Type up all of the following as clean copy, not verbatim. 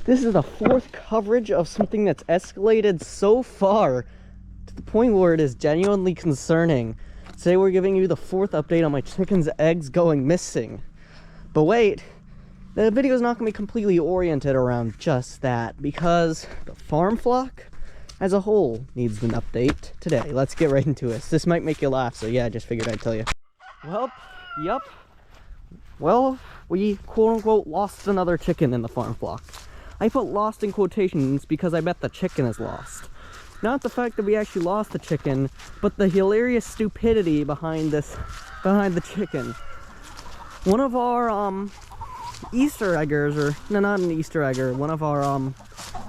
This is the fourth coverage of something that's escalated so far to the point where it is genuinely concerning. Today we're giving you the fourth update on my chicken's eggs going missing. But wait, the video is not going to be completely oriented around just that, because the farm flock as a whole needs an update today. Let's get right into it. This might make you laugh, so yeah, I just figured I'd tell you. Well, we quote-unquote lost another chicken in the farm flock. I put lost in quotations because I bet the chicken is lost. Not the fact that we actually lost the chicken, but the hilarious stupidity behind the chicken. One of our Easter eggers, or no, not an Easter egger, one of our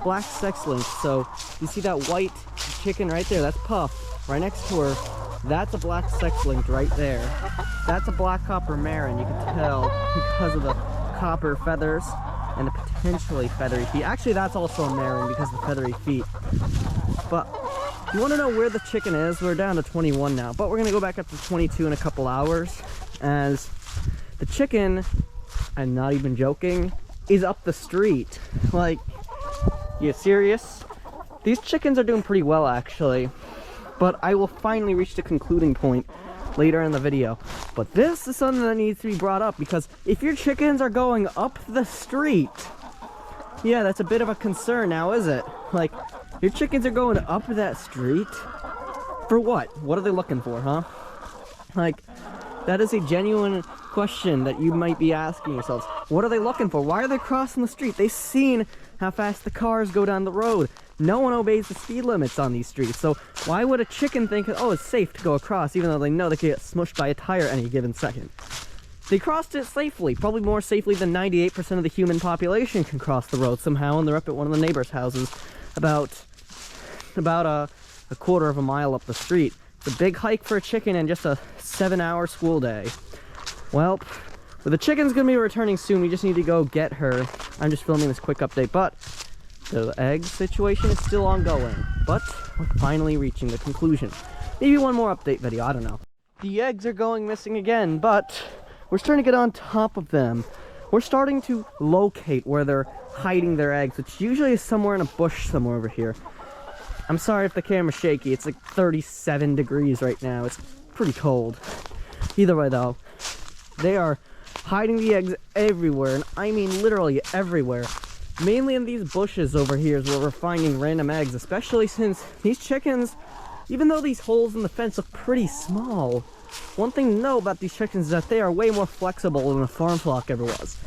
black sex links. So you see that white chicken right there? That's Puff. Right next to her, that's a black sex link right there. That's a black copper marin. You can tell because of the copper feathers and the potentially feathery feet. Actually, that's also a marin because of the feathery feet. But you want to know where the chicken is? We're down to 21 now, but we're going to go back up to 22 in a couple hours, as the chicken, I'm not even joking, is up the street. Like, you serious? These chickens are doing pretty well, actually, but I will finally reach the concluding point later in the video. But this is something that needs to be brought up, because if your chickens are going up the street, yeah, that's a bit of a concern now, is it? Like, your chickens are going up that street for what? What are they looking for, huh? Like, that is a genuine question that you might be asking yourselves. What are they looking for? Why are they crossing the street? They've seen how fast the cars go down the road. No one obeys the speed limits on these streets, so why would a chicken think, oh, it's safe to go across, even though they know they could get smushed by a tire any given second? They crossed it safely, probably more safely than 98% of the human population can cross the road somehow, and they're up at one of the neighbors' houses about a quarter of a mile up the street. It's a big hike for a chicken in just a 7-hour school day. Well, the chicken's gonna be returning soon. We just need to go get her. I'm just filming this quick update, but the egg situation is still ongoing, but we're finally reaching the conclusion. Maybe one more update video, I don't know. The eggs are going missing again, but we're starting to get on top of them. We're starting to locate where they're hiding their eggs, which usually is somewhere in a bush somewhere over here. I'm sorry if the camera's shaky. It's like 37 degrees right now. It's pretty cold. Either way though, they are hiding the eggs everywhere, and I mean literally everywhere. Mainly in these bushes over here is where we're finding random eggs, especially since these chickens, even though these holes in the fence look pretty small, one thing to know about these chickens is that they are way more flexible than a farm flock ever was.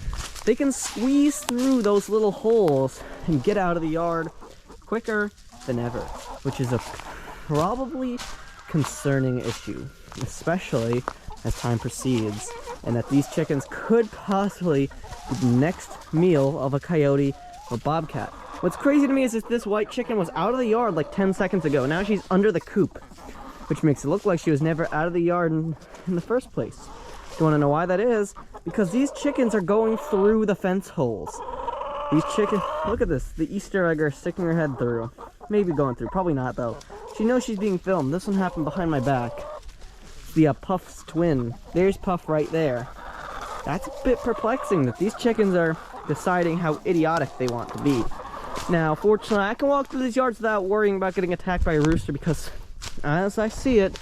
They can squeeze through those little holes and get out of the yard quicker than ever, which is a probably concerning issue, especially as time proceeds, and that these chickens could possibly be the next meal of a coyote or bobcat. What's crazy to me is that this white chicken was out of the yard like 10 seconds ago. Now she's under the coop, which makes it look like she was never out of the yard in the first place. Do you want to know why that is? Because these chickens are going through the fence holes. These chickens, look at this, the Easter egger sticking her head through. Maybe going through, probably not though. She knows she's being filmed. This one happened behind my back. The Puff's twin. There's Puff right there. That's a bit perplexing that these chickens are deciding how idiotic they want to be. Now, fortunately, I can walk through these yards without worrying about getting attacked by a rooster, because as I see it,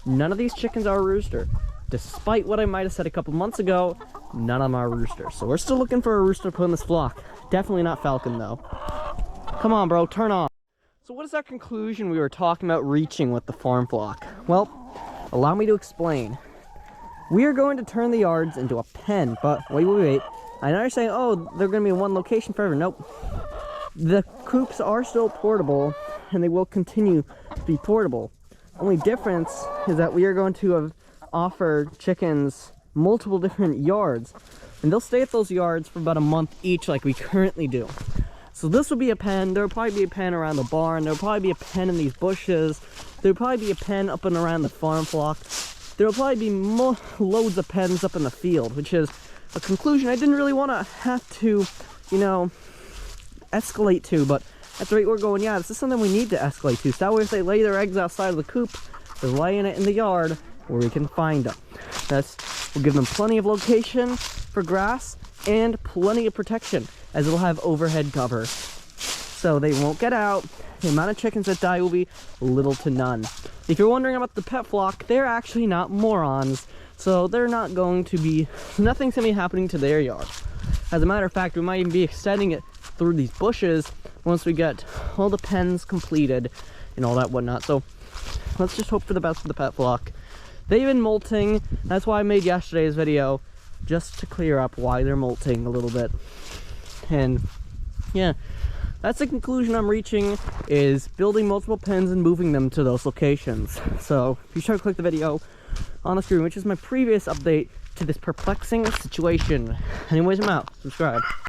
none of these chickens are a rooster. Despite what I might have said a couple months ago, none of them are roosters. So we're still looking for a rooster to put in this flock. Definitely not falcon though. Come on, bro, turn on. So what is our conclusion we were talking about reaching with the farm flock? Well, allow me to explain. We are going to turn the yards into a pen, but wait. I know you're saying, oh, they're going to be in one location forever. Nope. The coops are still portable, and they will continue to be portable. Only difference is that we are going to have offered chickens multiple different yards, and they'll stay at those yards for about a month each like we currently do. So this will be a pen. There'll probably be a pen around the barn. There'll probably be a pen in these bushes. There'll probably be a pen up and around the farm flock. There'll probably be loads of pens up in the field, which is a conclusion I didn't really want to have to, you know, escalate to, but at the rate we're going, yeah, this is something we need to escalate to. So that way if they lay their eggs outside of the coop, they're laying it in the yard where we can find them. We'll give them plenty of location for grass and plenty of protection. as it'll have overhead cover. So they won't get out. The amount of chickens that die will be little to none. If you're wondering about the pet flock, they're actually not morons. So they're not going to be, nothing's gonna be happening to their yard. As a matter of fact, we might even be extending it through these bushes once we get all the pens completed and all that whatnot. So let's just hope for the best for the pet flock. They've been molting. That's why I made yesterday's video, just to clear up why they're molting a little bit. And yeah, that's the conclusion I'm reaching, is building multiple pens and moving them to those locations. So be sure to click the video on the screen, which is my previous update to this perplexing situation. Anyways, I'm out. Subscribe.